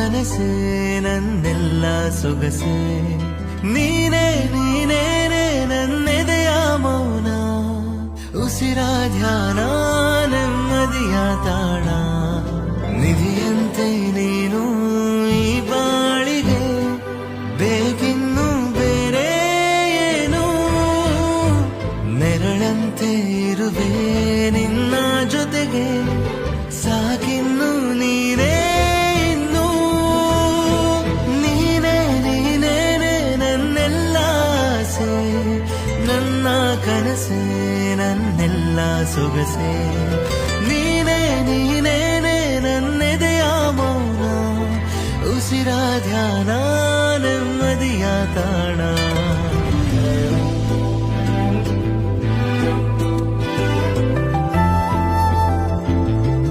ಕನಸೆ ನನ್ನೆಲ್ಲ ಸೊಗಸೆ ನೀನೇ ನೀನೇನೆ ನನ್ನೆದೆಯ ಮೌನ ಉಸಿರ ಧ್ಯಾನ ನೆಮ್ಮದಿಯ ತಾಣ ನಿಧಿಯಂತೆ ನೀನು ಈ ಬಾಳಿಗೆ ಬೇಕಿನ್ನು ಬೇರೆ ಏನು ನೆರಳಂತೆ ಇರುವೆ ನಿನ್ನ ಜೊತೆಗೆ ಸಾಕಿನ್ನು ನೀನೇ ಇನ್ನು ನೀನೇ ನೀನೇನೆ ನನ್ನೆಲ್ಲ ಆಸೆ ನನ್ನ ಕನಸೆ ನನ್ನೆಲ್ಲ ಸೊಗಸೆ ನೀನೇ ನೀನೇನೆ ನನ್ನೆದೆಯ ಮೌನ ಉಸಿರ ಧ್ಯಾನ ನೆಮ್ಮದಿಯ ತಾಣ